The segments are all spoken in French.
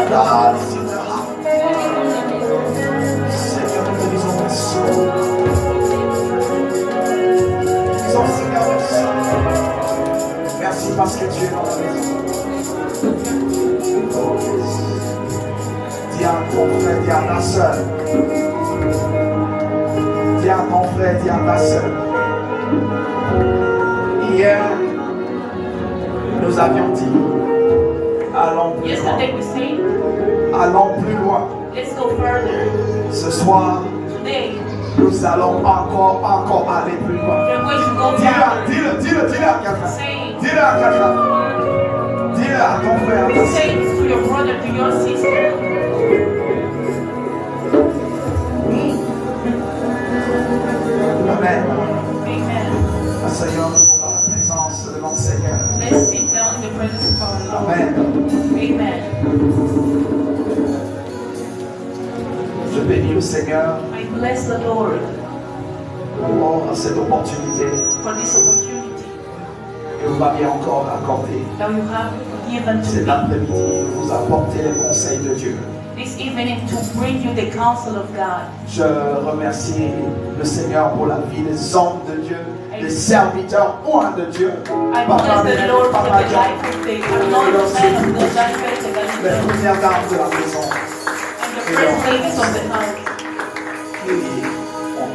God is in the heart. Seigneur, nous te disons merci. Disons Seigneur, merci. Merci parce que tu es dans la maison. Dis à ton frère, dis à ta soeur. Dis à ton frère, dis à ta soeur. Hier, nous avions dit, allons plus loin. Yesterday we said, Allons plus loin. let's go further. Ce soir, Today, nous allons encore aller plus loin. we're going to go Dis-le, further. dis-le à quelqu'un. Say it. Dis-le à quelqu'un. Dis-le à ton frère. À ta Say soeur. it to your brother, to your sister. Amen. Amen. Asseyons-nous dans la présence de notre Seigneur. Let's sit down in the presence of our Lord. Amen. Amen. Je bénis le Seigneur I bless the Lord pour cette opportunité for this opportunity que vous m'aviez encore accordée. that you have given to Cet me après-midi, vous apporter les conseils de Dieu. this evening to bring you the counsel of God. Je remercie le Seigneur pour la vie des hommes de Dieu, des serviteurs oints de Dieu. I bless the Lord for the life of the anointed man of God, that faith Les that premières dames de la maison and the first ladies of the house qui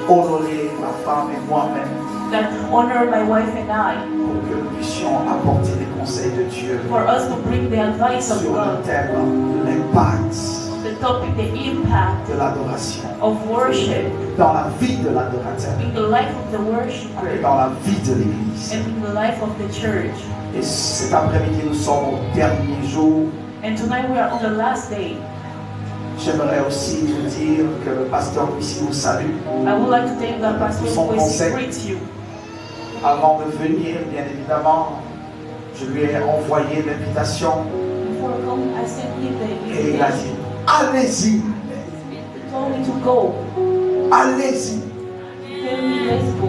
ont honoré ma femme et moi-même that honor my wife and I, pour que nous puissions apporter les conseils de Dieu for us to bring the advice of sur le God, thème l'impact the topic, the impact de l'adoration of worship dans la vie de l'adorateur in the life of the et worshiper dans la vie de l'Église. and in the life of the church. Et cet après-midi, nous sommes au dernier jour. And tonight we are on the last day. J'aimerais aussi vous dire que le pasteur ici vous salue. I would like to thank God, Pastor Son Kwesi conseil. greets you. Avant de venir, bien évidemment, je lui ai envoyé l'invitation Before coming, I sent him the et il a invitation. dit, allez-y, He told me to go. allez-y. He told me, let's go.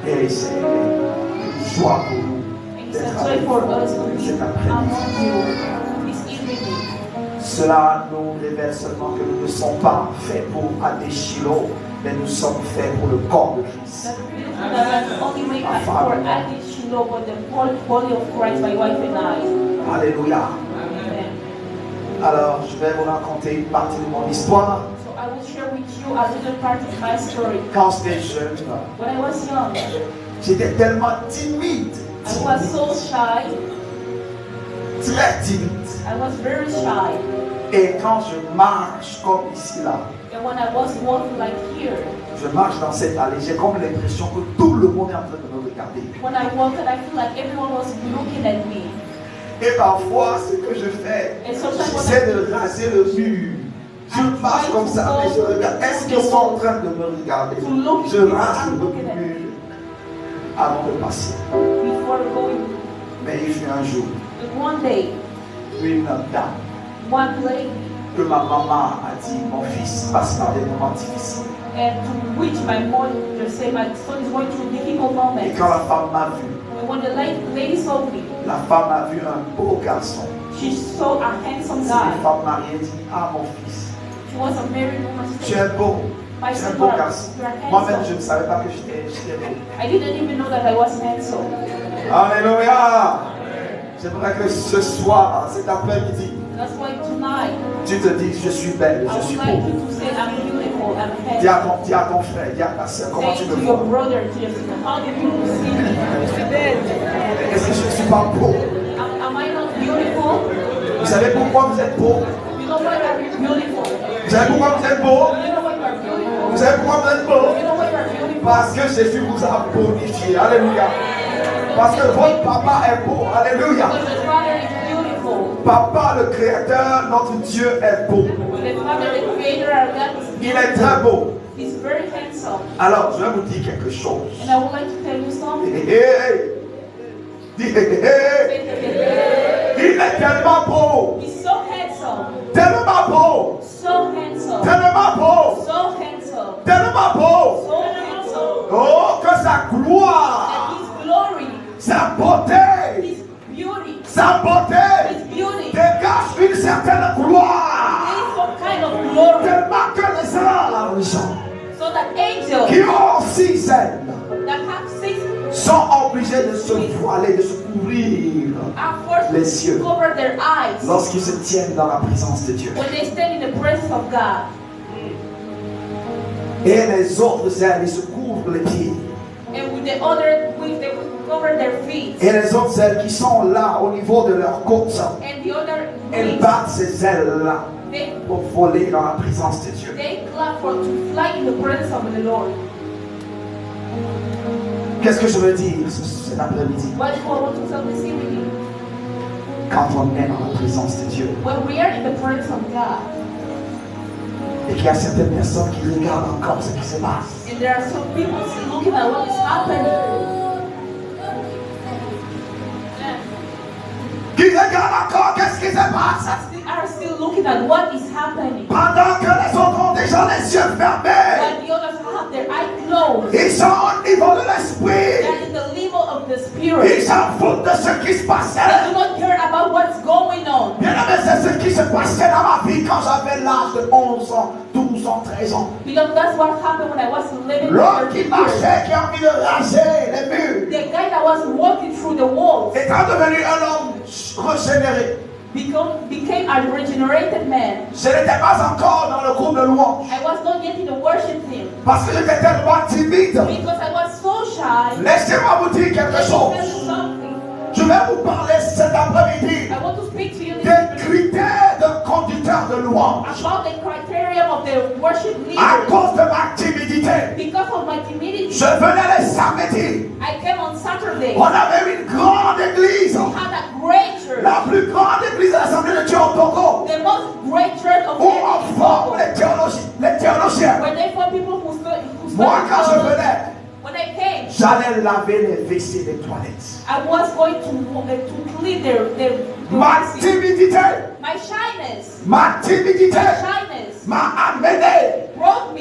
Et c'est une joie pour nous And he d'être said, avec joy for vous us to be cet après-midi. among you this evening. Cela nous révèle seulement que nous ne sommes pas faits pour aller Shiloh, mais nous sommes faits pour le corps de Christ. That only make us for Addis Shiloh, but the whole body of Christ, my wife and I. Alléluia. Amen. Alors, je vais vous raconter une partie de mon histoire. So I will share with you a little part of my story. Quand j'étais jeune, When I was young, j'étais tellement timide, I was so shy. très timide. I was very shy. Et quand je marche comme ici là, And when I was walking like here, je marche dans cette allée, j'ai comme l'impression que tout le monde est en train de me regarder. when I walked, I feel like everyone was looking at me. Et parfois, ce que je fais, j'essaie de raser le mur. Je marche comme ça, mais je regarde. Est-ce qu'ils sont en train de me regarder? Je rase le mur avant de passer. Before going, Mais il fut un jour, but one day, une dame, one lady, que ma maman a dit, mon fils passe par des moments difficiles. and to which my mother said, my son is going through difficult Et moments. quand la femme m'a vu, And when the lady saw me, la femme a vu un beau garçon. she saw a handsome C'est une guy. femme mariée, dit, ah mon fils, She was a married woman. She tu said, es beau, my tu es un son, beau garçon. you are Moi-même, je handsome. ne savais pas que j'étais beau. I didn't even know that I was handsome. Alléluia! J'aimerais que ce soir, cet après-midi, That's why tonight, tu te dis, je suis belle, I je suis would like beau. you to say, I'm beautiful, I'm Dis à handsome. ton frère, dis à ta soeur, comment tu Say me to your vois? brother, to your sister, how do you see me? Est-ce que je ne suis pas beau? Am I not beautiful? Vous savez pourquoi vous êtes beau? You know why I'm beautiful? Vous savez pourquoi vous êtes beau? You know why you're beautiful? Vous savez pourquoi vous êtes beau? You know why you're beautiful? Parce que Jésus vous a bonifié. Alléluia. Parce que votre papa est beau. Alléluia. Because the Father is beautiful. Papa, le Créateur, notre Dieu est beau. The Father, the Creator, our God, is Il est très beau. He's very handsome. Alors, je vais vous dire quelque chose. And I would like to tell you something. Hé, hé, hé. Dis, hé, hé, hé. Il est tellement beau. He's so handsome. Tellement beau. So handsome. Tellement beau. So handsome. Tellement beau. So handsome. Oh, que sa gloire, And His glory, sa beauté His Sa beauté dégage une certaine gloire. Tellement que les anges qui ont 6 ailes sont obligés de se voiler, de se couvrir les cieux lorsqu'ils se tiennent dans la présence de Dieu. Et les autres ailes, ils se couvrent les pieds. Et les autres ailes qui sont là au niveau de leur côte, elles battent ces ailes-là pour voler dans la présence de Dieu. Qu'est-ce que je veux dire cet après-midi? Quand on est dans la présence de Dieu et qu'il y a certaines personnes qui regardent encore ce qui se passe, qui regardent encore qu'est-ce qui se passe, are still looking at what is happening. Pendant que les autres ont déjà les yeux fermés, when the others have their eyes closed, ils sont au niveau de l'esprit. they are in the level of the spirit. Ils s'en foutent de ce qui se passait. They do not care about what's going on. Bien aimé, c'est ce qui se passait dans ma vie quand j'avais l'âge de 11 ans, 12 ans, 13 ans. Because that's what happened when I was living. L'homme qui marchait, qui a envie de raser les murs, the guy that was walking through the walls, étant devenu un homme régénéré. Became a regenerated man. Je n'étais pas encore dans le groupe de louange. I was not yet in the worship team. Parce que j'étais tellement timide. Because I was so shy. Laissez-moi vous dire quelque chose. Je vais vous parler cet après-midi des critères de conducteur de louange. About the criterion of the worship leader. À cause de ma timidité. Because of my timidity. Je venais les samedis. I came on Saturday. On avait une grande église. We had a great church. La plus grande église de l'Assemblée de Dieu au Togo. The most great church of où on forme les théologiens. Where they form people who study. Moi, quand je venais, when I came, j'allais laver les WC des toilettes. I was going to clean their ma timidité, my shyness, m'a amené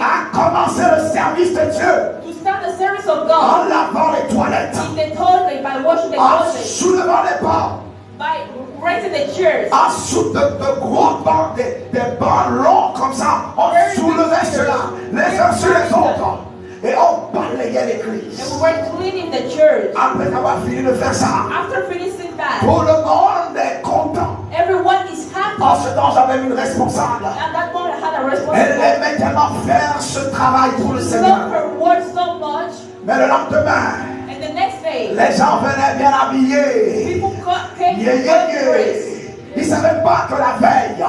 à commencer le service de Dieu. To start the service of God. En lavant les toilettes. In the toilet, by washing the en toilet. Soulevant les bancs. By raising the chairs. En dessous de gros bancs, des bancs longs comme ça. On soulevait cela, les uns sur les autres. Et on balayait l'église. And we were cleaning the church. Après avoir fini de faire ça, after finishing that, tout le monde est content. Everyone is happy. En ce temps, j'avais une responsable. At that moment, I had a responsibility. Elle aimait tellement faire ce travail pour le Seigneur. She loved her work so much. Mais le lendemain, and the next day, les gens venaient bien habillés. People came Ils ne savaient pas que la veille,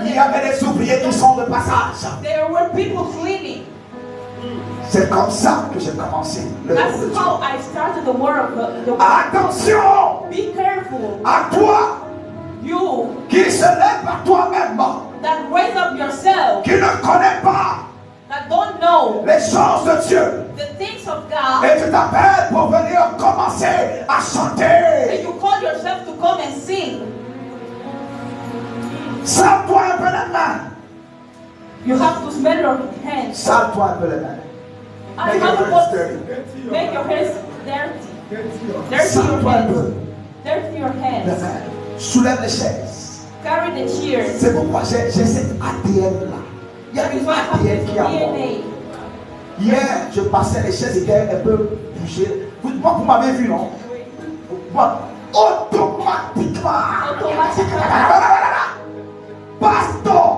il y avait des ouvriers qui sont de passage. There were people cleaning. C'est comme ça que j'ai commencé le That's how I started the work. Attention! Be careful. À toi, you, qui se lève par toi-même, that raise up yourself, qui ne connaît pas that don't know les choses de Dieu, the things of God, et tu t'appelles pour venir commencer à chanter. And you call yourself to come and sing. Sale-toi un peu les mains. You have to smell your hands. Sale-toi un peu les mains. Make your hands dirty. Dirty your hands. Dirty your hands. Soulève les chaises. Carry the chairs. C'est pourquoi j'ai cet ADN là. Il y a une ADN qui est à moi. Hier, je passais les chaises étaient un peu bougées. Vous m'avez vu, non? Automatiquement. Pasteur,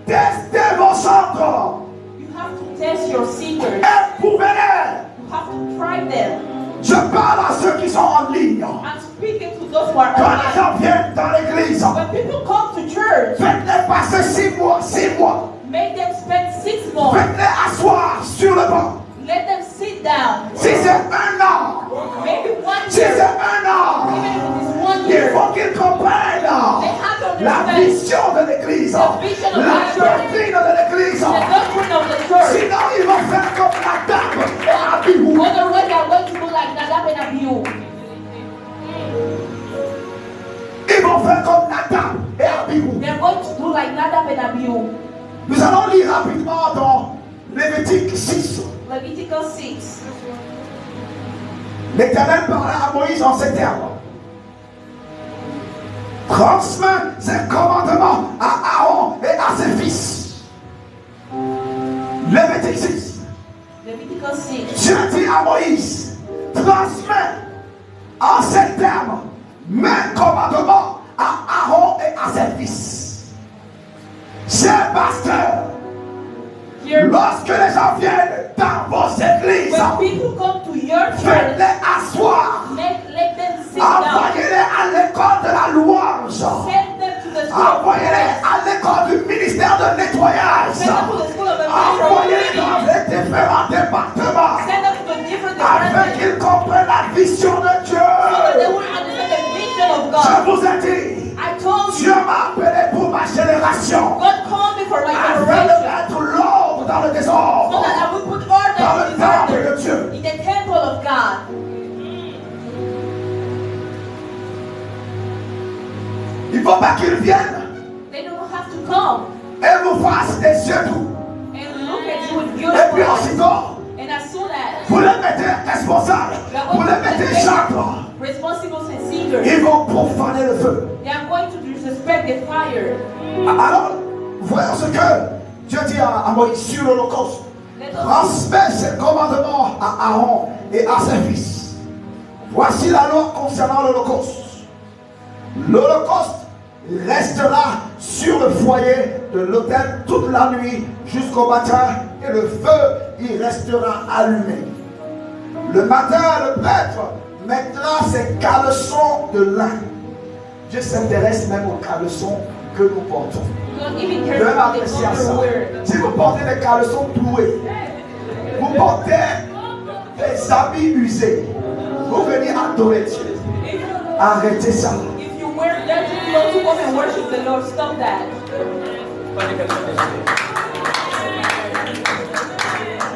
testez vos centres. You have to test your secrets. Éprouvez-les. You have to try them. Je parle à ceux qui sont en ligne. I'm speaking to those who are quand online. les gens viennent dans l'église, when people come to church, faites-les passer 6 mois. Make them spend 6 months. Faites-les asseoir sur le banc. Let them sit down. Si c'est 1 an, maybe 1 year. Si c'est 1 an, even if it is 1 year, il faut qu'ils comprennent la vision de l'église, la doctrine de l'église. Sinon, ils vont faire comme Nadab et Abihu. Otherwise, they are going to do like Nadab and Abihu. Ils vont faire comme Nadab et Abihu. They are going to do like Nadab and Abihu. Nous allons lire rapidement dans Lévitique 6. Leviticus 6. L'Éternel parla à Moïse en ces termes. Transmets ces commandements à Aaron et à ses fils. Lévitique 6. Dieu dit à Moïse, transmets en ces termes mes commandements à Aaron et à ses fils. Chers pasteurs, lorsque les gens viennent dans vos églises, faites-les asseoir. Envoyez-les à l'école de la louange. Envoyez-les à l'école du ministère de nettoyage. Envoyez-les dans les différents départements afin qu'ils comprennent la vision de Dieu. Je vous ai dit, Dieu m'a appelé pour ma génération afin de mettre l'ordre dans le désordre, dans le temple de Dieu. Il ne faut pas qu'ils viennent et vous fassent des yeux doux. Et puis aussitôt, vous les mettez responsables, vous les mettez chantres. Ils vont profaner le feu. Alors, voyons ce que Dieu dit à Moïse sur l'Holocauste. Transmets ses commandements à Aaron et à ses fils. Voici la loi concernant l'Holocauste. L'Holocauste restera sur le foyer de l'autel toute la nuit jusqu'au matin et le feu y restera allumé. Le matin, le prêtre mettra ses caleçons de lin. Dieu s'intéresse même aux caleçons que nous portons. Dieu apprécie à ça. Si vous portez des caleçons troués, vous portez des habits usés, vous venez adorer Dieu. Arrêtez ça. To come and worship the Lord, stop that.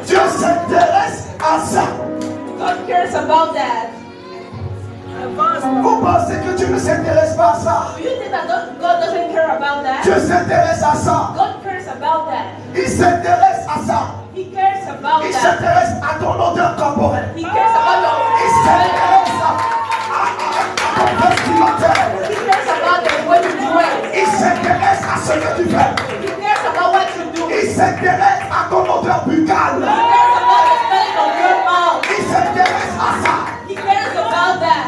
Dieu s'intéresse à ça. God cares about that. Vous pensez que Dieu ne s'intéresse pas à ça? Do you think that God doesn't care about that? Dieu s'intéresse à ça. God cares about that. Il s'intéresse à ça. He cares about that. Il s'intéresse à ton odeur corporelle. He cares about your Il s'intéresse à ton vestimentaire. He cares about the way you dress. Il s'intéresse à ce que tu fais. He cares about what you do. Il s'intéresse à ton odeur buccale. He cares about the smelling of your mouth. Il s'intéresse à ça. He cares about that.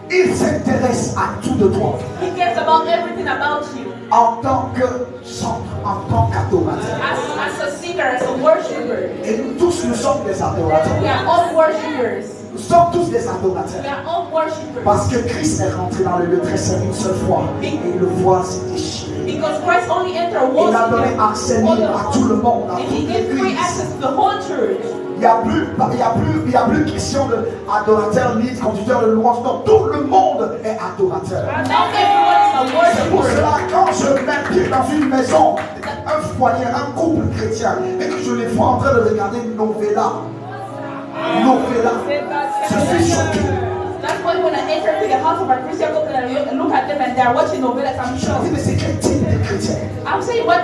Il s'intéresse à tout de toi. He cares about everything about you. En tant que chanteur, en tant qu'adorateur. As a singer, as a worshiper. Et nous tous, nous sommes des adorateurs. We are all worshippers. Nous sommes tous des adorateurs. We are all worshippers. Parce que Christ est rentré dans le lieu très saint une seule fois. Et le voile s'est déchiré. Because Christ only entered once. Il a donné accès libre à tout le monde. And he gave free access to the whole church. Il n'y a plus question d'adorateur, lead, conducteur de louange. Non, tout le monde est adorateur. C'est pour cela, quand je mets pied dans une maison, un foyer, un couple chrétien, et que je les vois en train de regarder Novella, je suis choqué. That's why when I enter to the house of a Christian couple and I look at them and they are watching novelas, I'm shocked. Mais c'est quel type de chrétien? I'm saying, what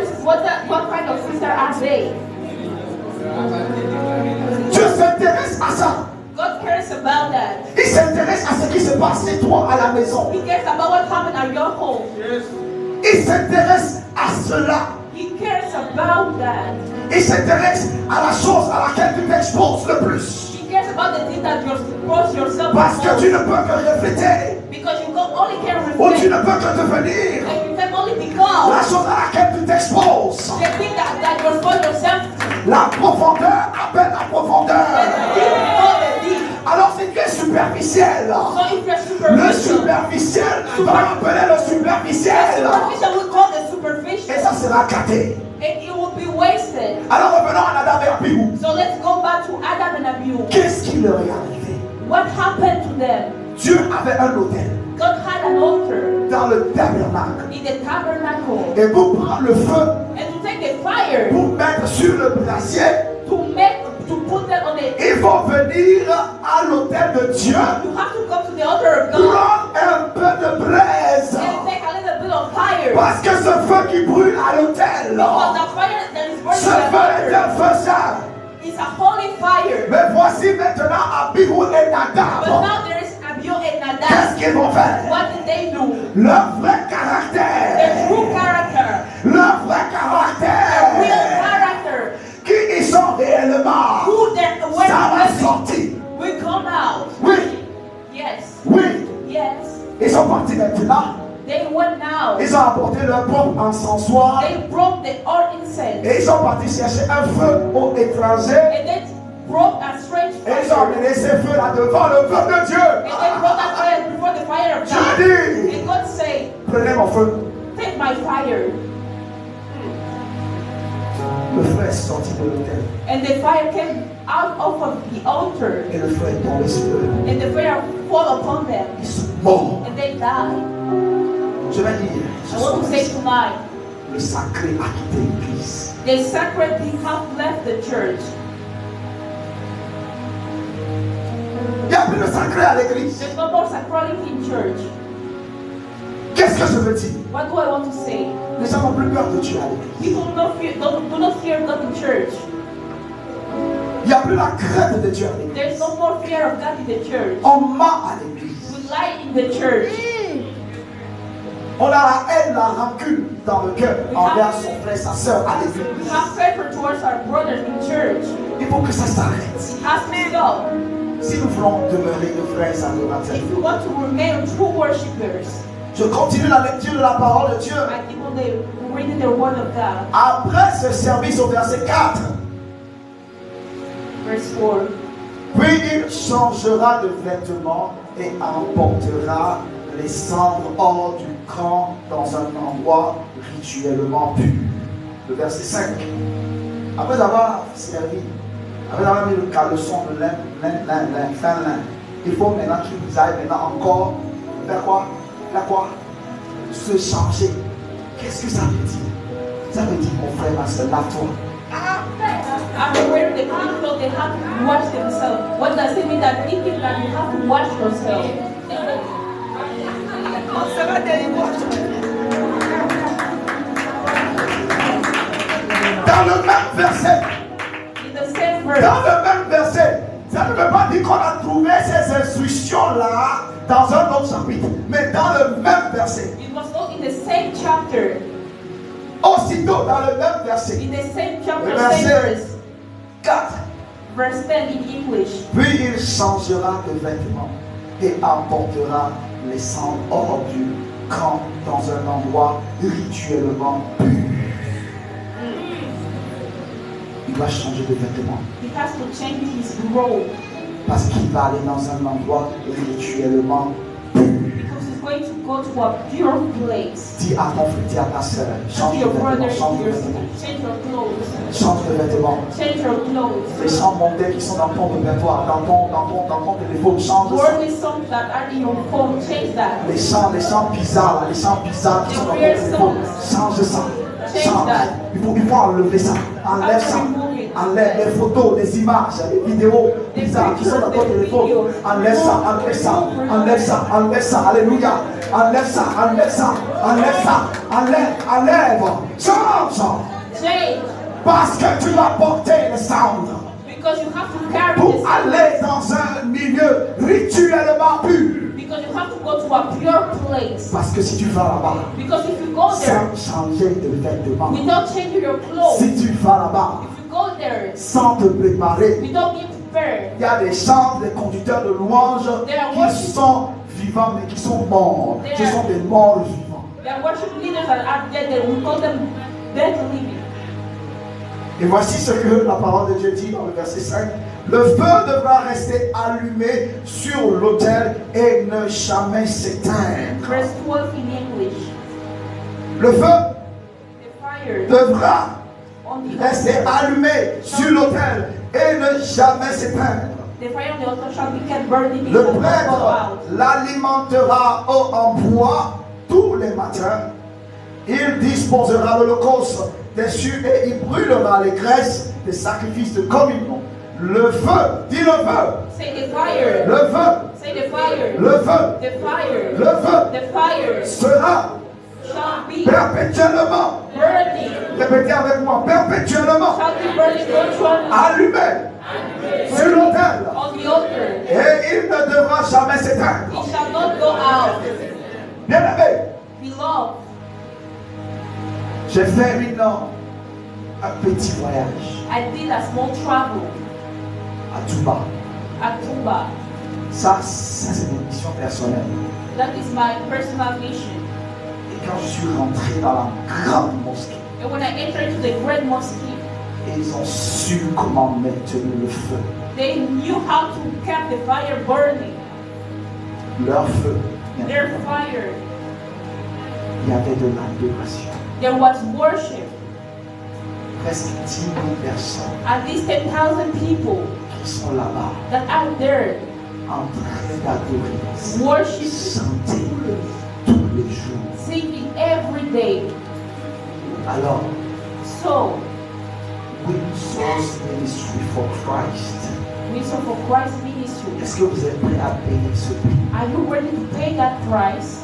kind of sister are they? Dieu s'intéresse à ça. God cares about that. Il s'intéresse à ce qui se passe chez toi à la maison. He cares about what happened at your home. Yes. Il s'intéresse à cela. He cares about that. Il s'intéresse à la chose à laquelle tu t'exposes le plus. He cares about the thing that you expose yourself. Parce que tu ne peux que refléter. Because you only can reflect. Ou tu ne peux que devenir. And you can only become. La chose à laquelle tu t'exposes. The thing that you expose yourself to. La profondeur appelle la profondeur. Alors si tu es superficiel, le superficiel va appeler le superficiel. Et ça sera gâté. Alors revenons à Adam et Abihu. So let's go back to Adam and Abihu. Qu'est-ce qui leur est arrivé? What happened to them? Dieu avait un autel. God had an altar dans le tabernacle. In the tabernacle. Et pour prendre le feu. And to take the fire. Pour mettre sur le brasier. To put that on the. Ils vont venir à l'autel de Dieu. You have to come to the altar of God. Prendre un peu de braise. And take a little bit of fire. Parce que ce feu qui brûle à l'autel. Because the fire that is burning ce feu est un feu saint. It's a holy fire. Mais voici maintenant Abihu et Nadab. But now there is Abihu and Nadab. Qu'est-ce qu'ils vont faire? What did they do? Leur vrai caractère Ils sont partis maintenant. They went now. Ils ont apporté leur propre encensoir. They brought their own incense. Et ils sont partis chercher un feu aux étrangers. And they brought a strange fire. Et ils ont amené ces feux-là devant le peuple de Dieu. And they brought that fire before the fire of God. Dieu dit, And God said, prenez mon feu. take my fire. Le feu est sorti de l'autel. And the fire came out of the altar. Et le feu est tombé sur eux. And the fire fall upon them. Ils sont morts. And they died. Je vais dire, I want to say tonight, le sacré a quitté l'église. the sacred have left the church. Il n'y a plus de sacré à l'église. There's no more sacrality in church. Qu'est-ce que je veux dire? What do I want to say? Les gens n'ont plus peur de Dieu à l'église. People do not fear God in church. Il n'y a plus la crainte de Dieu à l'église. There's no more fear of God in the church. On ment à l'église. We lie in the church. On a la haine, la rancune dans le cœur envers son frère, sa soeur à We l'église. have favor towards our brothers in church. Il faut que ça s'arrête. It has to stop. Si nous voulons demeurer de frères adorateurs, If we want to remain true worshippers, je continue la lecture de la parole de Dieu. I keep on reading the word of God. Après ce service au verset 4, Verse 4. puis il changera de vêtements et emportera les cendres hors du camp dans un endroit rituellement pur. Le verset 5. Après avoir servi, après avoir mis le caleçon de fin lin, il faut maintenant qu'ils aillent maintenant encore faire quoi? Faire quoi? Se changer. Qu'est-ce que ça veut dire? Ça veut dire, mon frère, ma soeur, lave-toi. After wearing the clean clothes, they have to wash themselves. What does it mean that it means that you have to wash yourself? Dans le même verset, In the same verse, dans le même verset, ça ne veut pas dire qu'on a trouvé ces instructions-là dans un autre chapitre, mais dans le même verset. it was not in the same chapter. Aussitôt dans le même verset, In the same chapter, le same verset verse. 4. Verse 10 in English. Puis il changera de vêtements et emportera les cendres hors du camp dans un endroit rituellement pur. Il va changer de vêtements He has to change his robe parce qu'il va aller dans un endroit rituellement pur. because he's going to go to a pure place. Dis à ton frère, dis à ta soeur, change de Your brother, vêtements, change de your vêtements, change your clothes. change de vêtements. Change your Les clothes. chants mondains qui sont dans ton répertoire, dans ton téléphone, change de ça. Worldly songs that are in your phone, change that. Les chants bizarres, les chants bizarres qui sont dans ton téléphone, change ça. Change. Il faut enlever ça. Enlève ça. Enlève les photos, les images, les vidéos bizarres qui sont dans ton téléphone. Enlève ça, enlève ça, enlève ça, enlève ça. Alléluia. Enlève ça, enlève ça, enlève ça. Enlève. Change. Change. Parce que tu vas porter le cendres Because you have to carry pour this. aller dans un milieu rituellement pur. Because you have to go to a pure place. Parce que si tu vas là-bas, Because if you go there sans changer de vêtements, without changing your clothes, si tu vas là-bas, if you go there sans te préparer, without being prepared, il y a des chants, des conducteurs de louanges qui sont vivants mais qui sont morts. Ce sont des morts vivants. there are worship leaders that are dead, and we call them dead living. Et voici ce que la parole de Dieu dit dans le verset 5. Le feu devra rester allumé sur l'autel et ne jamais s'éteindre. Verse 12 in English. Le feu The fire devra on the rester altar. allumé sur l'autel et ne jamais s'éteindre. The fire on the altar shall be kept burning. It Le shall not go prêtre out. l'alimentera en bois tous les matins. Il disposera l'holocauste dessus et il brûlera les graisses des sacrifices de communion. Le feu, dis le feu, Say the fire. le feu, Say the fire. le feu, The fire. le feu The fire sera shall be perpétuellement, burning. répétez avec moi, perpétuellement Shall be burning continually allumé sur l'autel on the altar. et il ne devra jamais s'éteindre. It shall not go out. Bien-aimé, Beloved, j'ai fait un petit voyage I did a small travel à Touba. at Tumba. Ça c'est une mission personnelle. That is my personal mission. Et quand je suis rentré dans la grande mosquée, And when I entered into the great mosque, ils ont su comment maintenir le feu. they knew how to keep the fire burning. Leur feu. Their fire. Il y avait de l'adoration. There was worship. Presque 10 000 personnes At least 10,000 people qui sont là-bas that are there en train d'adorer, worshiping, chanter tous les jours. singing every day. Alors, So, Win Souls Ministry for Christ. Mission for Christ Ministry. Est-ce que vous êtes prêts à payer ce prix? Are you ready to pay that price?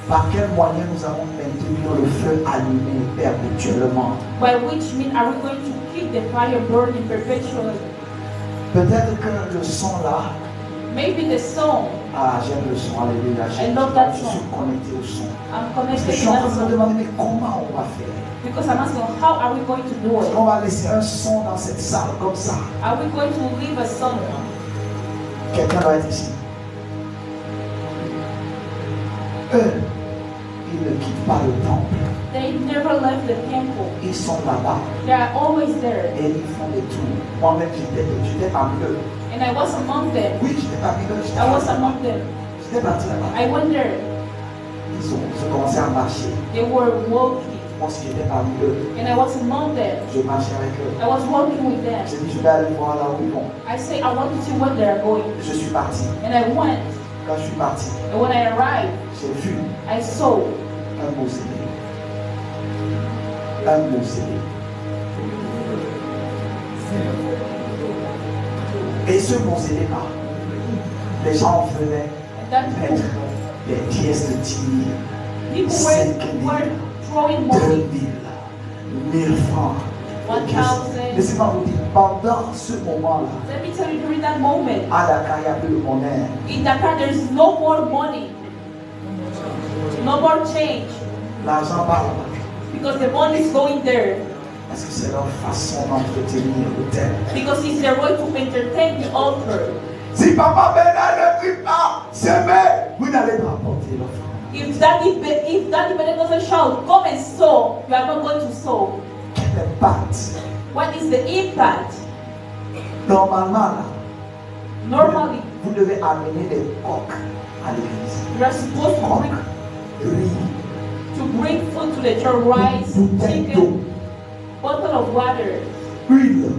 Par quel moyen nous allons maintenir le feu allumé perpétuellement? By which means are we going to keep the fire burning perpetually? Peut-être que le son là, Maybe the song, j'aime le son, alléluia. I love that Je song. suis connecté au son. I'm Je connected suis to en that train de me song demander, mais comment on va faire? because I'm asking, how are we going to do Est-ce it? qu'on va laisser un son dans cette salle comme ça? Are we going to leave a song? Quelqu'un doit être ici. Eux, ils ne quittent pas le temple. They never left the temple. Ils sont là-bas They are always there. et ils font des tours. Moi-même, j'étais parmi eux. And I was among them. Oui, j'étais parmi eux. I was among them. J'étais parti là-bas. I went there. Ils ont commencé à marcher. They were walking. Moi aussi, j'étais parmi eux. And I was among them. Je marchais avec eux. I was walking with them. J'ai dit, je vais aller voir là où ils vont. I say, I want to see where they are going. Je suis parti. And I went. Quand je suis parti, And when I arrived, j'ai vu I saw un mausolée. Un mausolée. Et ce mausolée-là, les gens venaient that mettre des pièces de 10 000, people 5 were 000, throwing 2 money, 000, 1000 francs. 1,000. Laissez-moi vous dire, pendant ce moment-là, Let me tell you, during that moment, à Dakar, il n'y a plus de monnaie. in Dakar, there's no more money, no more change, L'argent part because the money is going there. parce que c'est leur façon d'entretenir l'autel. Because it's their way to entertain the altar. Si papa Bernard ne prie pas, s'aimer, vous n'allez pas apporter l'offrande. If Daddy Bennett doesn't shout, come and sow, you are not going to sow. Quel impact? What is the impact? Normalement, là, Normally, vous devez amener des coques à l'église. you are supposed Coques, riz, to bring food to the church, rice, bouteille d'eau, chicken, bottle of water, huile.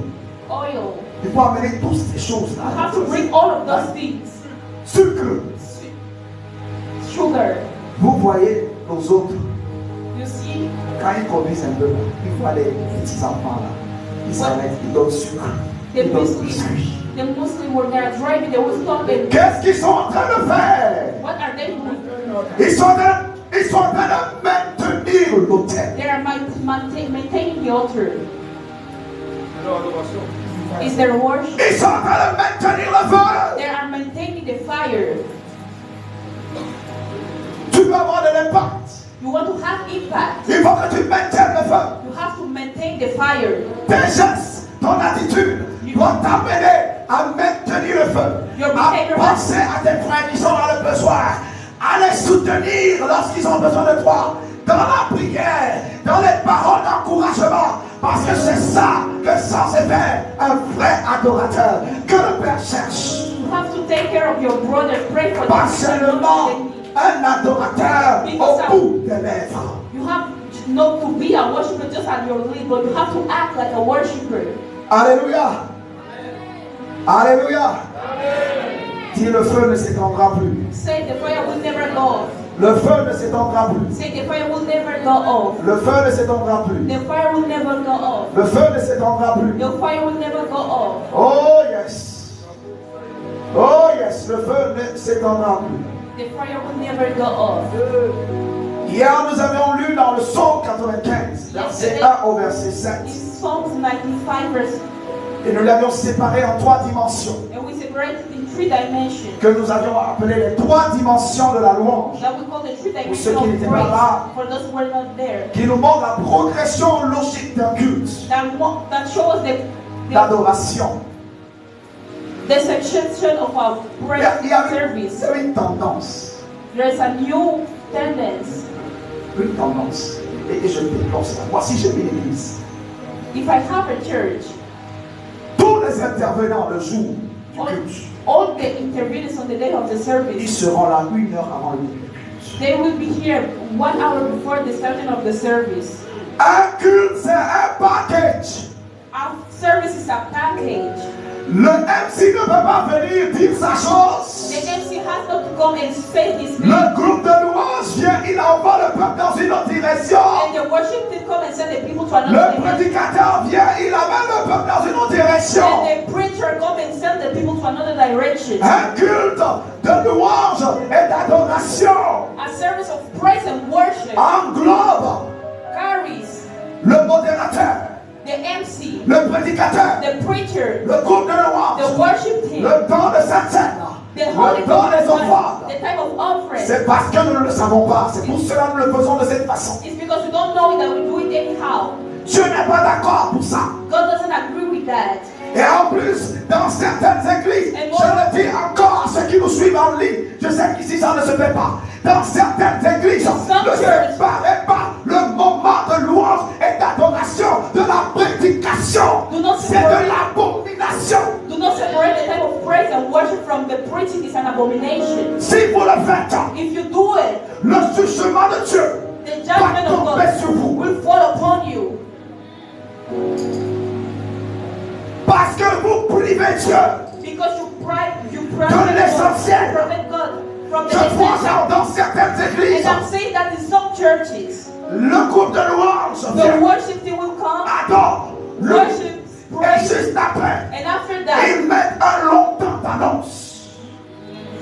oil. Il faut amener toutes ces You choses-là. have to bring all of those things. Sucre. Sugar. Vous voyez nos autres, You see, quand ils conduisent un peu, ils voient les petits enfants là. Ils s'arrêtent, ils donnent sucre, ils donnent biscuits. the Muslims when they are driving, they will stop and Qu'est-ce qu'ils sont en train de faire? what are they doing? Ils sont en train de maintenir l'autel. They are maintaining the altar. Is their worship? Ils sont en train de maintenir le feu. They are maintaining the fire. Tu veux avoir de l'impact. You want to have impact. Il faut que tu maintiennes le feu. You have to maintain the fire. Tes gestes, ton attitude doit t'amener à maintenir le feu. À penser à tes frères qui sont dans le besoin. À les soutenir lorsqu'ils ont besoin de toi. Dans la prière, dans les paroles d'encouragement. Parce que c'est ça que sans effet, un vrai adorateur que le Père cherche. You have to take care of your brother. Pray for Pas them. seulement un adorateur au bout des lèvres. You have not to be a worshiper just at your lips, but you have to act like a worshiper. Alléluia. Alléluia. Dis, le feu ne s'éteindra plus. Say the fire will never go off. Le feu ne s'éteindra plus. Say the fire will never go off. Le feu ne s'éteindra plus. The fire will never go off. Le feu ne s'éteindra plus. The fire will never go off. Oh yes. Oh yes, le feu ne s'éteindra plus. The fire will never go off. Hier, nous avions lu dans le Psaume 95, verset 1 au verset 7. In Psalms 95 verse, Et nous l'avions séparé en 3 dimensions. and we separate it in 3 dimensions. Que nous avions appelé les 3 dimensions de la louange. That we call the 3 Pour ceux dimensions qui of n'étaient pas praise. là. For those who were not there. Qui nous montre la progression logique d'un culte. That shows D'adoration. the succession of our praise Il y a service. une tendance. There's a new tendency. Une tendance. Et je dénonce ça. Moi, si j'ai une église, if I have a church, tous les intervenants le jour du culte, all the intervenants on the day of the service, ils seront là 1 heure avant le culte. They will be here 1 hour before the starting of the service. Un culte, c'est un package. Our service is a package. Le MC ne peut pas venir dire sa chose. The MC has not to come and say his name. Le groupe de louange vient, il envoie le peuple dans une autre direction. And the worship team come and send the people to another Le direction. prédicateur vient, il amène le peuple dans une autre direction. And the preacher come and send the people to another direction. Un culte de louange et d'adoration A service of praise and worship englobe carries le modérateur, the MC, le prédicateur, the preacher, le groupe de louange, the worship team, le temps de Sainte Seine, the holy le temps des communion, offrandes. the time of offering. C'est parce que nous ne le savons pas. C'est pour cela que nous le faisons de cette façon. It's because we don't know it that we do it anyhow. Dieu n'est pas d'accord pour ça. God doesn't agree with that. Et en plus, dans certaines églises, je le dis encore à ceux qui nous suivent en ligne, je sais qu'ici ça ne se fait pas. Dans certaines églises, ne séparez pas le moment de louange et d'adoration de la prédication. C'est de l'abomination. Do not separate the time of praise and worship from the preaching. Is an abomination. Si vous le faites, if you do it, le jugement de Dieu the va judgment of tomber sur God vous. will fall upon you. Parce que vous privez Dieu. Because you de l'essentiel. prevent God from the Je vois ça essential. dans certaines églises. And I'm saying that in some churches, Le groupe de louange the vient, worship team will come, adore, loue, worship, et praise, juste après, and after that, ils mettent un long temps d'annonce.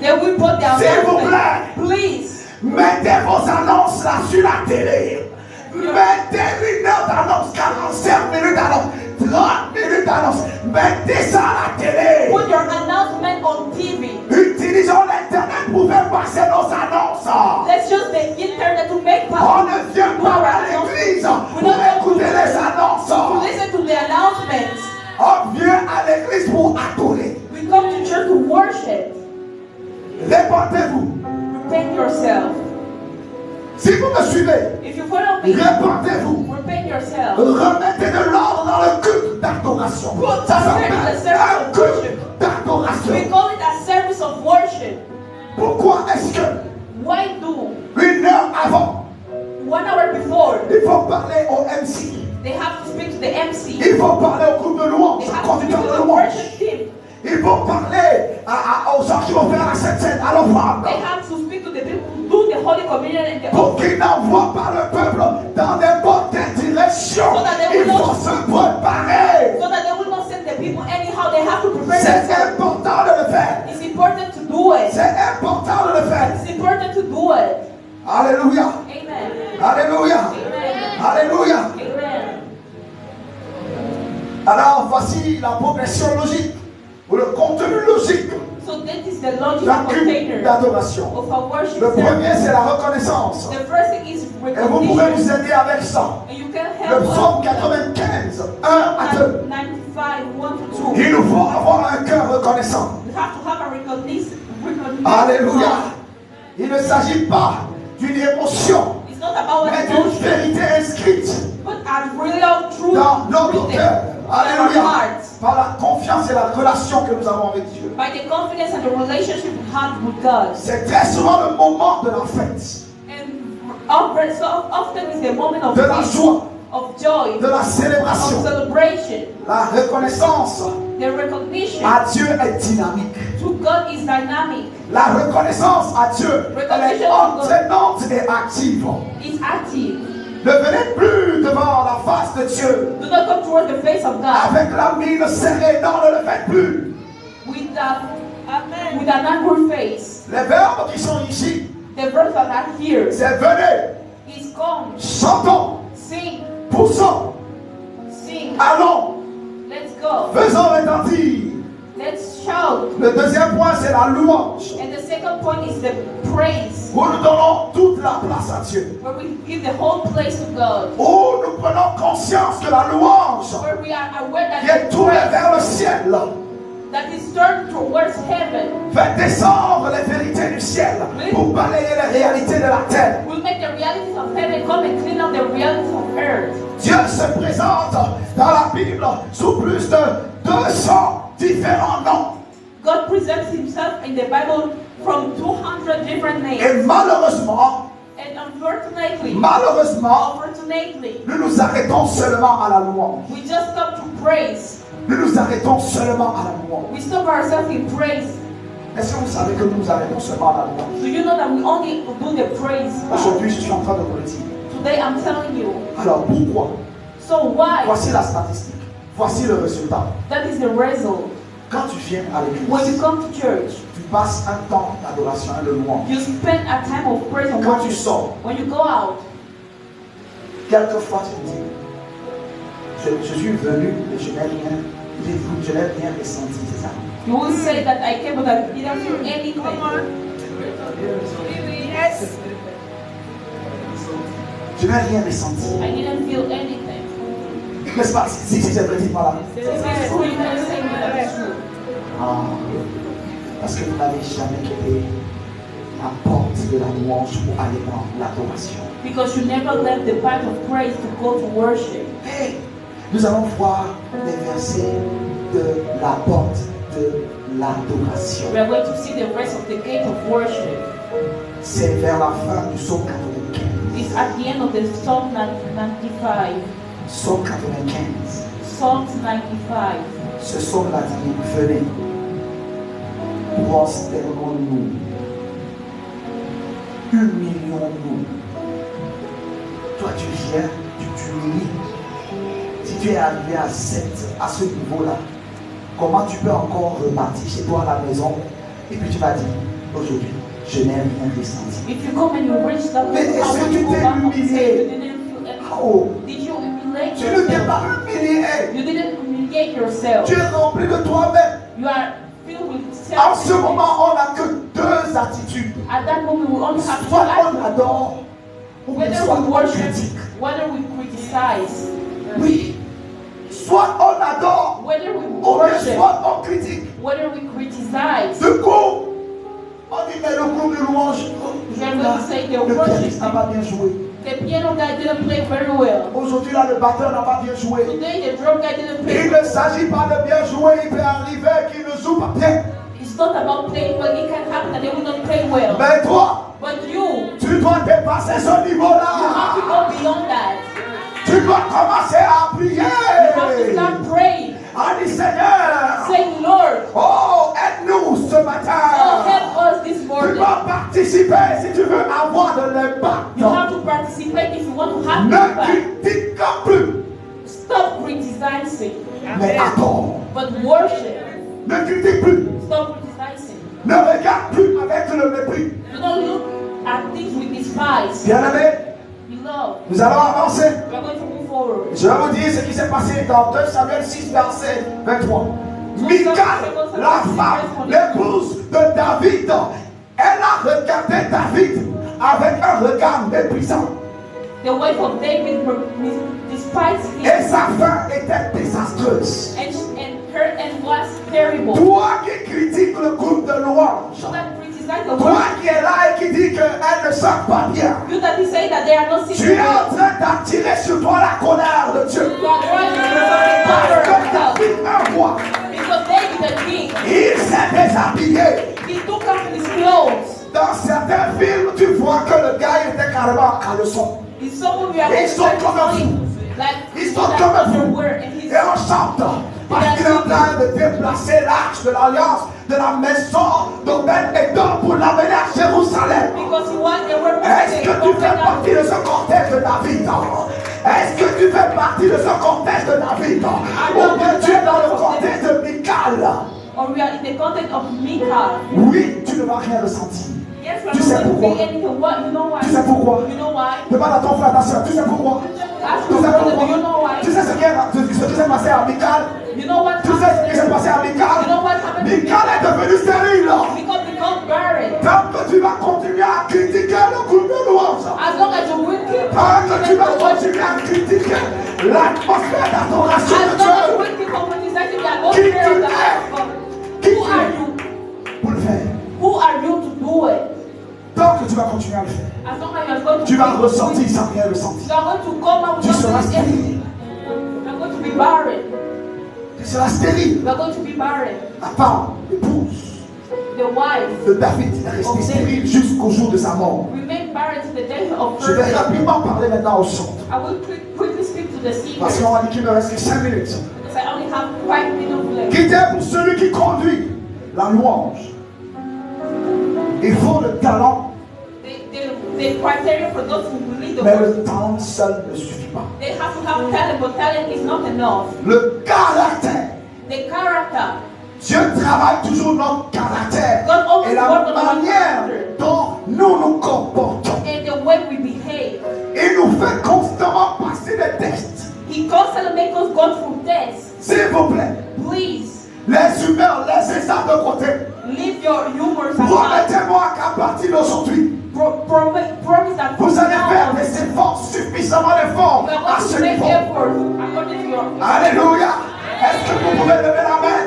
they will put their S'il vous announcement. plaît, Please, mettez vos annonces là sur la télé. Mettez 1 heure d'annonce, 45 minutes d'annonce, 30 minutes d'annonce. Mettez ça à la télé. put your announcement on TV. Utilisons l'internet pour faire passer nos annonces. Let's use the internet to make On possible. ne vient pas à l'église pour écouter les To annonces. listen to the announcements. On vient à l'église pour adorer. We come to church to worship. Répandez-vous. Repent yourself. Si vous me suivez, If you follow me, répandez-vous. repent yourself. Remettez de l'ordre dans le culte d'adoration. Put Ça the s'appelle service un of culte worship. d'adoration. We call it a service of worship. Pourquoi est-ce que Why do 1 heure avant, 1 hour before il faut parler au MC, they have to speak to the MC? il faut parler au groupe de louange, They au have to speak conducteur to de the louange, worship team. il faut parler aux gens qui vont faire la Sainte Seine, à l'offrande, They have to speak to the people who do the Holy Communion and the pour qu'ils n'envoient pas le peuple dans n'importe quelle direction. So that they Il will faut not- se préparer. so that they will not send the people anyhow. They have to prepare C'est themselves. important de le faire. It's important to do it. C'est important de le faire. It's important to do it. Alléluia. Amen. Alléluia. Amen. Alléluia. Amen. Alors voici la progression logique ou le contenu logique So that is d'un the logical culte container d'adoration. of a worship Le premier, service. c'est la reconnaissance. The first thing is Et vous pouvez nous recognition. aider avec ça. And you can Le help psaume us. 95, 1 à 2. 95, 1 to 2. Il nous faut avoir un cœur reconnaissant. You have to have a recognition. Alléluia. Il ne s'agit pas d'une émotion, It's not about mais an d'une emotion, vérité inscrite but a real truth dans notre written cœur. in our Alléluia. hearts. Par la confiance et la relation que nous avons avec Dieu. By the confidence and the relationship we have with God. C'est très souvent le moment de la fête, And so often is the moment of de la peace, joie, of joy, de la of célébration. celebration. La reconnaissance The recognition à Dieu est dynamique. to God is dynamic. La reconnaissance à Dieu, elle est entraînante et active. It's active. Ne venez plus devant la face de Dieu Do not come toward the face of God avec la mine serrée. Non, ne le faites plus. with an angry face. Les verbes qui sont ici, The verse that are here c'est venez, is come, chantons, sing, poussons, sing. allons, Let's go. faisons retentir. Let's shout. Le deuxième point, c'est la louange. And the second point is the praise, Où nous donnons toute la place à Dieu. where we give the whole place to God. Où nous prenons conscience que la louange Where we are aware qui est that tournée praise vers le ciel that is turned towards heaven. Fait descendre les vérités du ciel pour balayer les réalités de la terre. Will make the realities of heaven come and clean up the realities of earth. Dieu se présente dans la Bible sous plus de 200 différents noms. God presents himself in the Bible from 200 different names. Et malheureusement, malheureusement, nous nous arrêtons seulement à la louange. We just stop to praise. Nous nous arrêtons seulement à la louange. We stop ourselves in praise. Est-ce que vous savez que nous nous arrêtons seulement à la louange? Do you know that we only do the praise? Aujourd'hui, je suis en train de vous le dire. Today I'm telling you. Alors pourquoi? So why? Voici la statistique. Voici le résultat. That is the result. Quand tu viens à l'église, when you come to church, tu passes un temps d'adoration et de louange. You spend a time of praise and quand tu sors, when you go out, quelquefois tu dis, je suis venu et je n'ai rien ressenti, c'est ça? You will say that I came but I didn't feel anything. Yes. Je n'ai rien ressenti. I didn't feel anything. N'est-ce pas? Si c'est vrai, dis-moi là. Parce que vous n'avez jamais quitté la porte de la louange pour aller dans l'adoration. Because you never left the path of praise to go to worship. Hey, nous allons voir les versets de la porte de l'adoration. We are going to see the rest of the gate of worship. C'est vers la fin du psaume 95. It's at the end of the Psalm 95. Psaume 95. Psalm 95. Ce psaume-là dit, venez, prosternons-nous, humilions-nous. Toi tu viens, tu t'humilies. Si tu es arrivé à ce niveau-là, comment tu peux encore repartir chez toi à la maison et puis tu vas dire, aujourd'hui, je n'ai rien ressenti. If you come and you reach that Mais est-ce que tu t'es humilié? Oh. Did you humiliate Tu ne t'es pas humilié. You didn't humiliate yourself. Tu es rempli de toi-même. You are filled with self. En ce moment, on n'a que deux attitudes. At that moment, we only have Soit two on adore, ou bien whether soit we on worship, critique. whether we criticize. Oui. Soit on adore, Whether we ou bien worship, soit on critique. whether we criticize. Du coup, on dit mais le groupe de louange, We are going to say the le worship. pianiste n'a pas bien joué. The piano guy didn't play very well. Aujourd'hui là, le batteur n'a pas bien joué. Today, the drum guy didn't play Il well. ne s'agit pas de bien jouer, il peut arriver qu'il ne joue pas bien. It's not about playing well. It can happen that they will not play well. Mais toi, But you tu dois dépasser ce have to niveau-là. go beyond that. Tu dois commencer à prier. You have to start praying. Ah, dis Seigneur, Saying, Lord, oh, aide-nous ce oh, matin. help us this Tu morning. dois participer si tu veux avoir de l'impact. You have to participate if you want to have Ne impact. critique plus, Stop criticizing, mais adore. but worship. Ne critique plus. Stop criticizing. Ne regarde plus avec le mépris. Do not look at things with despise. Bien-aimé, Beloved, nous allons avancer. we are going to move forward. Je vais vous dire ce qui s'est passé dans 2 Samuel 6, verset 23. Michal, la femme, l'épouse de David, elle a regardé David avec un regard méprisant. The wife of David despised him, Et sa fin était désastreuse. and her end was terrible. Toi qui critiques le groupe de louange, You that criticize the toi worship, qui es là et qui dit qu'elle ne sent pas bien, you that say that they are not tu singing es en well, train d'attirer sur toi la colère de Dieu. you are trying to Parce cover que yourself. David, un roi, Because David the king, il s'est déshabillé. he took off his clothes. Dans certains films, tu vois que le gars il était carrément en caleçon. In some of you are Ils sont comme un fou. like Ils sont comme un fou. and he's Et on chante parce qu'il est en train de déplacer l'arche de l'alliance de la maison d'Obed-Édom pour l'amener à Jérusalem. because he wants the Est-ce que tu fais partie de ce cortège de David? Est-ce que tu fais partie de ce cortège de David? Ou bien tu es dans le cortège de Michal? or we are in the context of Michal. Oui, tu ne vas rien ressentir. Yes, we Tu are sais not going to pourquoi? say anything. What? You know why? Tu sais pourquoi? You know why? Demande à ton frère, ta soeur, tu sais pourquoi? Ask Tu your sais brother, pourquoi? do you know why? Tu sais ce qui s'est passé à Michal? You know what Tu sais ce qui s'est happened? passé à Michal? You know what happened? Michal est devenu stérile. Because he got buried. Tant que tu vas continuer à critiquer le groupe de louange, As long as you will keep tant que tu vas criticizing continuer à critiquer l'atmosphère d'adoration as de long as you Dieu, will keep criticizing the atmosphere of the house of God, vas continuer à le faire. As long as you are going to Tu vas ressortir sans rien ressentir. you are going to come out Tu seras stérile. You are going to be barren. Tu seras stérile. You are going to be barren. La femme, l'épouse The wife de David est restée stérile jusqu'au jour de sa mort. remained barren to the day of Je vais her death. rapidement parler maintenant au centre. I will quickly speak to the seniors. Parce qu'on m'a dit qu'il me reste que 5 minutes. Because I only have 5 minutes left. Qui était pour celui qui conduit la louange. Il faut le talent, The criteria for those who lead the mais worship, le talent seul ne suffit pas. they have to have talent, but talent is not enough. Le caractère. The character. Dieu travaille toujours notre caractère God always et la works on our manière character dont nous nous comportons. and the way we behave. Il nous fait constamment passer des tests. He constantly makes us go through tests. S'il vous plaît, Please, les humeurs, laissez ça de côté. leave your humor aside. Promettez-moi qu'à partir d'aujourd'hui, Promise that vous allez now faire des efforts, suffisamment d'efforts we are à going ce to make niveau. efforts according to your Alléluia. Est-ce que vous pouvez lever la main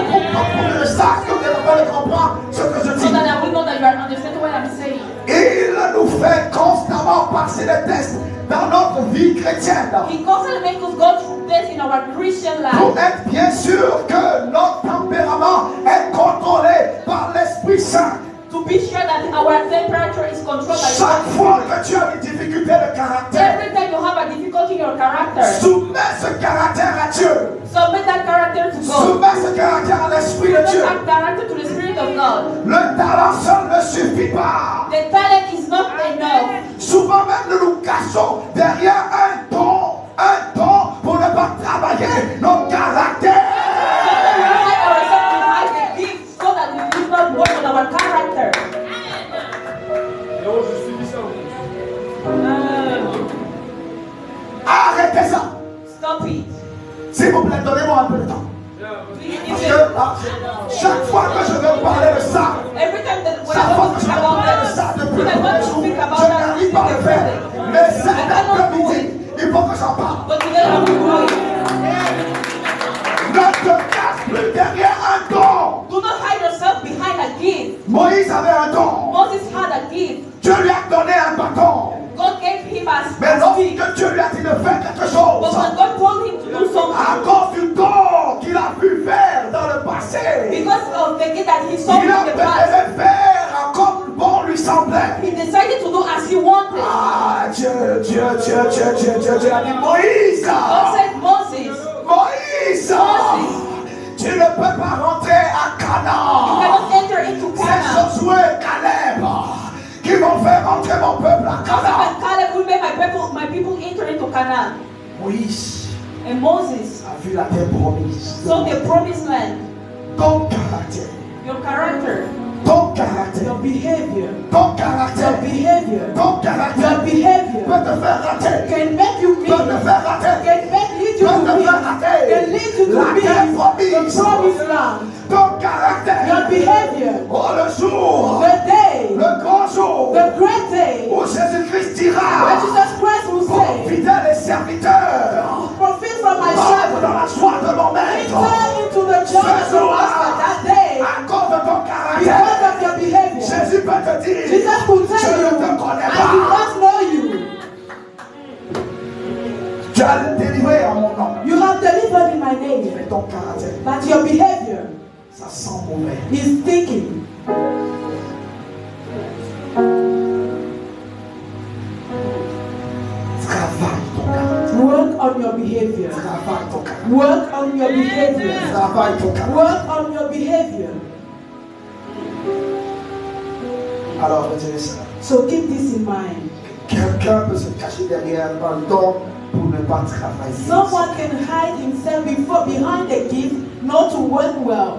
pour comprendre ça, que vous êtes en train de comprendre ce que je so dis? that I will know that you are understanding what I'm saying. Il nous fait constamment passer des tests dans notre vie chrétienne He constantly makes us go through tests in our Christian pour life être bien sûr que notre tempérament est contrôlé par l'Esprit Saint. to be sure that our temperature is controlled by Chaque the fois Holy que tu as une difficulté de Spirit. caractère, Every time you have a difficulty in your character, soumets ce caractère à Dieu. submit that character to God. Soumets ce caractère à l'Esprit de Submit Dieu. that character to the Spirit of God. Le talent seul ne suffit pas. The talent is not enough. Souvent même nous nous cachons derrière un don pour ne pas travailler notre caractère. We hide ourselves behind the gift so that we do not work on our character. Arrêtez ça. Stop it. S'il vous plaît, donnez-moi un peu de temps. Please, Parce if que chaque fois que je veux parler de ça, every time that when I chaque fois want que to je speak veux about parler de that, ça depuis when I le want premier to jour, speak about je that, n'arrive pas à le faire. Mais cet après-midi, il faut que j'en parle. but today I will do it. Ne te cache plus derrière un don. Do not hide yourself behind a gift. Moïse avait un don. Moses had a gift. Dieu lui a donné un bâton. God gave him a Mais stick. lorsque Dieu lui a dit de faire quelque But chose, when God told him to do à something, cause du don qu'il a pu faire dans le passé, because of the gift that he saw il a in the past, préféré faire comme bon lui semblait. he decided to do as he wanted. Ah, Dieu a dit Moïse, God said, Moses, Moïse, tu ne peux pas rentrer à you Canaan. cannot enter into C'est Canaan. Josué et Caleb qui vont faire rentrer mon peuple à Canaan. And Caleb will make my people enter into Canaan. Moïse And Moses a vu la terre promise. saw the promised land. Ton caractère, Your character, ton caractère, Your behavior, ton caractère, your behavior, ton caractère your behavior peut te faire rater. can make you Peut te miss, faire rater. can lead you Peut to te miss, faire rater. can lead you La to miss terre the promise. promised land. Ton Your caractère. behavior, Oh, le jour, the day, le grand jour the great day, où Jésus-Christ when dira Jesus Christ will pour say, fidèles et serviteurs, profit from my entre dans servant, la joie de mon maître. enter into the joy of the master that day, À cause de ton because caractère, of your behavior. Jésus peut te dire, Jesus could je tell ne you, te connais I do pas. not know you. Tu as délivré en mon nom. You have delivered in my name, Mais ton caractère, but your behavior ça sent mauvais. is thinking. Travaille ton caractère. Work on your behavior. Travaille ton caractère. Work on your behavior. Travaille ton caractère. Work on your behavior. Alors, retenez ça. So keep this in mind. Quelqu'un peut se cacher derrière un don pour ne pas travailler. Someone can hide himself behind the gift not to work well.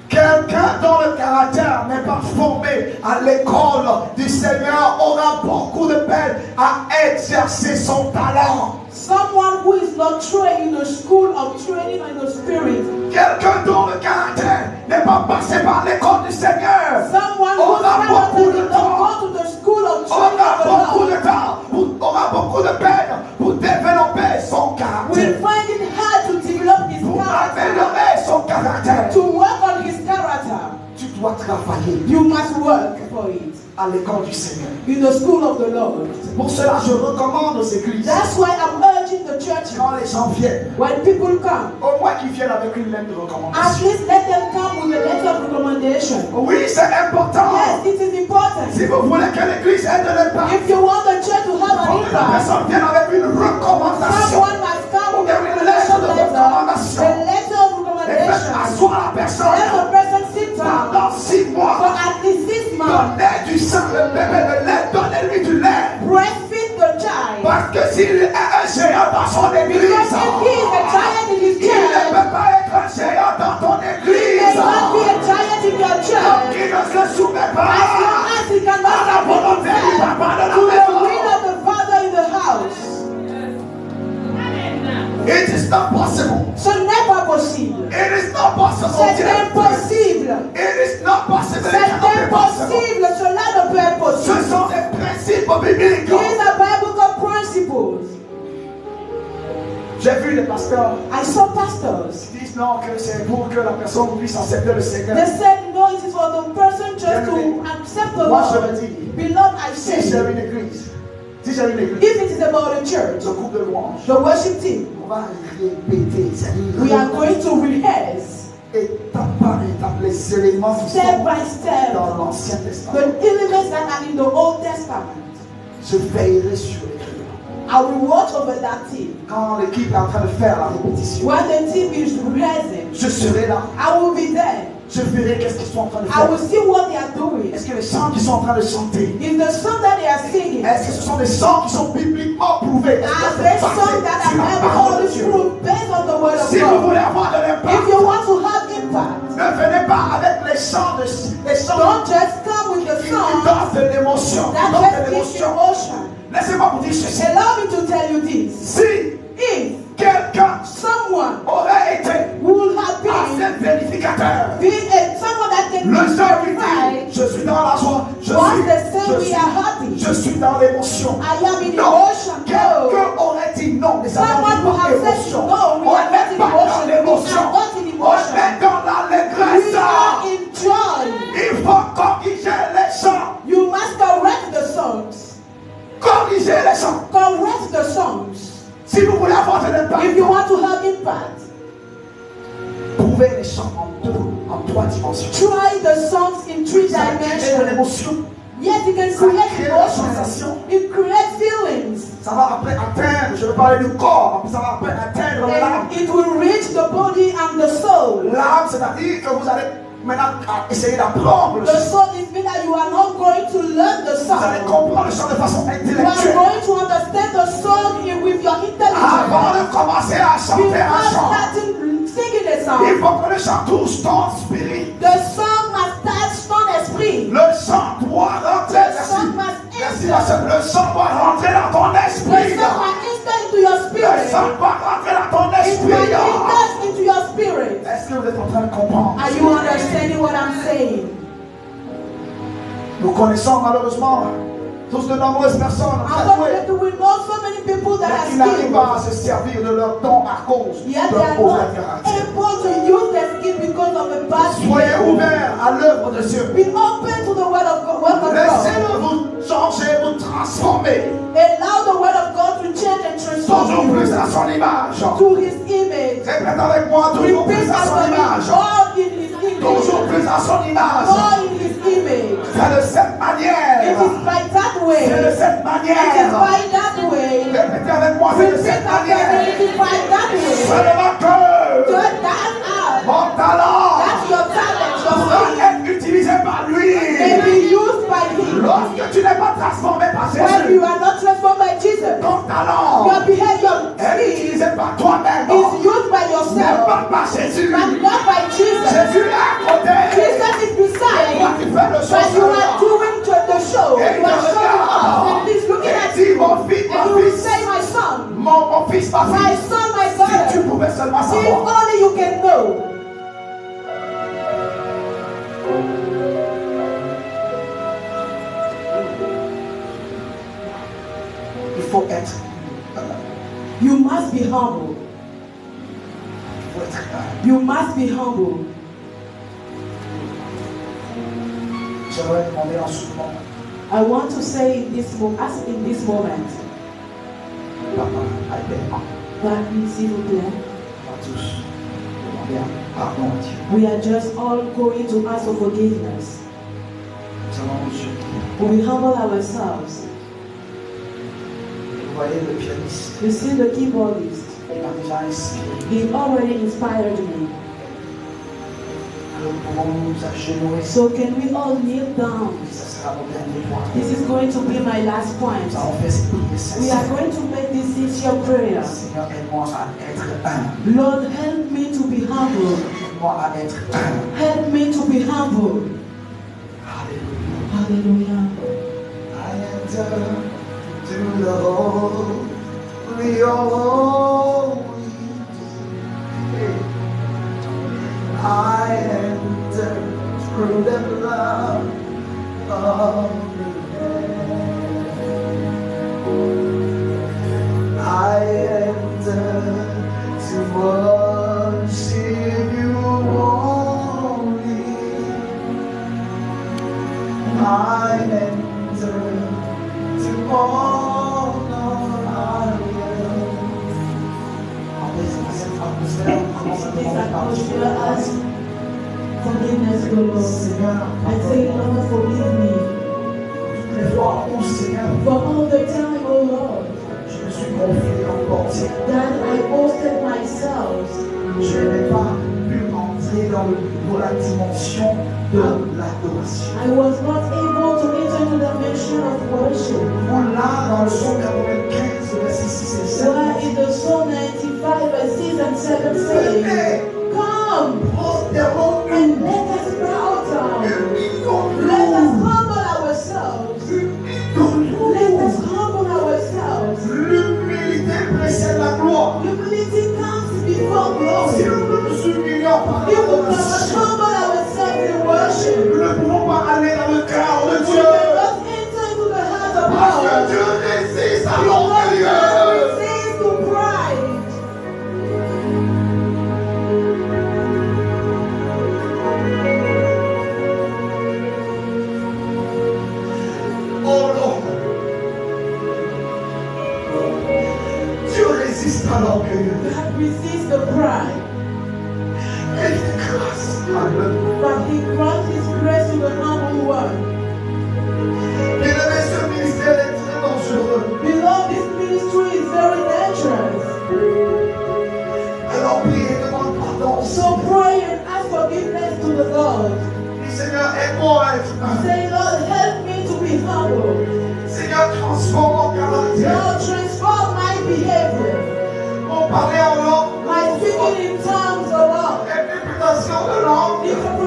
Quelqu'un dont le caractère n'est pas formé à l'école du Seigneur aura beaucoup de peine à exercer son talent. Someone who is not trained in the school of training in the spirit. Quelqu'un dont le caractère n'est pas passé par l'école du Seigneur Someone whose aura beaucoup character de did not temps, go to the school of training aura of the beaucoup Lord de temps, aura beaucoup de peine pour développer son will caractère, find it hard to develop his pour character, améliorer son caractère. to work on his character. Tu dois travailler. You must work for it. À dans l'école du Seigneur. In the school of the Lord. C'est pour cela que je recommande aux églises. That's why I'm urging the church. Quand les gens viennent, When people come, au moins qu'ils viennent avec une lettre de at recommandation. least let them come with a letter of recommendation. Oui, c'est important. Yes, it is important. Si vous voulez que l'église ait de l'impact, If you want the church to have il faut an que la impact, personne vienne avec une recommandation. someone must come with a recommendation letter, a letter of Et faites recommendation. asseoir la personne Let the person sit down pendant 6 for mois. at least 6 months. Donnez du sang, le bébé de lait, donnez-lui du lait. Breastfeed the child. Parce que s'il est un géant dans son église, Because if he is a giant in his il ne church, peut pas être un géant dans ton he église. may not be a giant in your Donc church. il ne se soumet pas As long as he à cannot la volonté du submit papa de la to the will maison. of the father in the house. It is not possible. Ce n'est pas possible. It is not possible. C'est impossible. It is not possible. C'est impossible. Cela ne peut être Ce possible. sont des principes bibliques. These are biblical principles. J'ai vu les pasteurs I saw pastors. qui disent non, que c'est pour que la personne puisse accepter le Seigneur. They said no, it is for the person just to accept the Moi, je Lord. le dis. Beloved, I Si j'ai say, une église, si j'ai une église, if it is about a church, ce groupe de louanges, the worship team, on va répéter, we are c'est-à-dire going to rehearse étape par étape les éléments qui step sont by step dans l'Ancien Testament. the elements that are in the Old Testament. Je veillerai sur l'écriture. I will watch over that team. Quand l'équipe est en train de faire la répétition, When the team is rehearsing, je serai là. I will be there. Je verrai qu'est-ce qu'ils sont en train de I will faire. see what they are doing. Est-ce que les chants qu'ils sont en train de chanter, If the song that they are singing est-ce que ce sont des chants qui sont bibliquement prouvés? Est-ce are que they c'est songs that basé sur are la ever parole de Holy Dieu? Spirit based on the word of Si vous God? voulez avoir de l'impact, If you want to have impact, ne venez pas avec les chants don't just come with the qui song donnent de l'émotion. that Qui donnent de just gives l'émotion. emotion. Laissez-moi vous dire ceci. Allow me to tell you this. Si If quelqu'un someone aurait été would have been assez vérificateur, someone that can le be seul qui dit, verified, je suis dans la joie, once they say we are happy, je suis dans l'émotion. I am in Non, emotion. No. quelqu'un aurait dit non, mais ça Someone n'a would pas have said d'émotion. no, we On are not n'est in pas dans emotion. We l'émotion. are not in On emotion. est dans We l'allégresse. are in joy. Il faut corriger les chants. You must correct the songs. Corriger les chants. Correct the songs. Si vous voulez avoir de l'impact, If you want to have impact, prouvez les chants en 3 dimensions. try the songs in 3 Ça crée de dimensions. l'émotion. Yes, it can Ça create crée la emotions. sensation. It creates feelings. Ça va après atteindre, je vais parler du corps, ça va après atteindre l'âme. And it will reach the body and the soul. L'âme, c'est-à-dire que vous allez maintenant essayer d'apprendre le The chant. soul is mean that you are not going to learn the Vous allez song. comprendre le chant de façon You are intellectuelle. going to understand the song with your Avant intelligence. de commencer à chanter un Before chant, starting singing a il song, faut que le chant touche ton spirit. the song must touch ton esprit. Le chant doit rentrer. The song must Merci, enter. ma soeur. Le chant doit rentrer dans ton The esprit. song must enter into your Le spirit. chant doit rentrer dans ton It must esprit. enter into your spirit. Est-ce que vous êtes en train de comprendre? Are you understanding what I'm saying? Nous connaissons malheureusement tous de nombreuses personnes très douées, Unfortunately, we know so many people that mais are qui n'arrivent skilled. pas à se servir de leur don à cause Yet de they leur are mauvaise not caractère. able to use their skill because of a bad Soyez behavior. ouverts à l'œuvre de Dieu. Be open to the word of God. Laissez-le vous changer, vous transformer Allow the word of God to change and transform toujours plus you à son image. to his image. Répète avec moi, toujours Repeat plus à son after me. image. All in his image. Toujours plus à son image. All in his image. C'est de cette It manière. is by that way. C'est de cette It is manière. by that way. Répétez avec moi, c'est de Repeat cette after me. manière. It is by that way. Seulement que Just that out. mon talent That's your talent, your pourra skill. être utilisé par lui. May be used by him. Lorsque tu n'es pas transformé par When Jésus, you are not transformed by Jesus, ton talent your behavior est utilisé par toi-même. is used by Mais yourself, pas par Jésus. but not by Jesus. Jésus est à côté. Jesus is beside Toi, tu you, fais le but you are show. doing the show. Et You are showing off, and he's looking et at dit, you, mon fils, and ma you will fils, say, "My son, mon fils, ma my fille, son, my si tu daughter." pouvais seulement If savoir. only you can know. Il faut être. You must be humble. Il faut être. You must be humble. J'aimerais demander en ce moment I want to say in this moment, Papa, appelle-moi. God, s'il vous plaît. On va tous demander pardon à Dieu. We are just all going to ask for forgiveness. Nous allons nous unir. We will humble ourselves. Vous voyez le pianiste, You see the keyboardist. il m'a déjà inspiré. He already inspired me. Alors pouvons-nous nous agenouiller. So can we all kneel down? Ça sera mon dernier point. This is going to be my last point. Nous allons faire cette prière We are sincère. going to make this sincere prayer. Seigneur, aide-moi à être humble. Lord, help me to be humble. Aide-moi à être humble. Help me to be humble. Alléluia. Hallelujah. I enter to the holy of holies. I enter through the blood of the Lamb. I enter to worship you only. I enter to honor This atmosphere as forgiveness, O Lord. I say, Lord, forgive me. For all the time, O Lord, that I boasted myself. Je n'ai pas pu entrer dans la dimension de l'adoration. I was not able to enter into the dimension of worship. Voilà dans le psaume 95, verset 6 et 7. Where in the Psalm 95, verse 6 and 7 says, come and let us bow down. Let us humble ourselves. Let us humble ourselves. L'humilité précède la gloire. Humility comes before Si glory. nous ne nous humilions pas, If we cannot humble ourselves in worship, nous ne pouvons pas aller dans le cœur de we Dieu. cannot enter into the heart of Parce que God. Dieu résiste à Because God l'orgueilleux. resists to pride. Oh non. Dieu résiste à l'orgueilleux. God resists the pride. Et il grâce à l'homme. But He grants His grace to the humble one. Bien-aimé, ce ministère est très dangereux. Beloved, this ministry is very dangerous. Alors prie et demande pardon. So pray and ask forgiveness to the Lord. Dis, Seigneur, aide-moi à être humble. Say, Lord, help me to be humble. Seigneur, transforme mon caractère. Lord, transform my behavior. Mon parler en langue. My speaking in tongues, O Lord. Interprétation de langue. Interpretation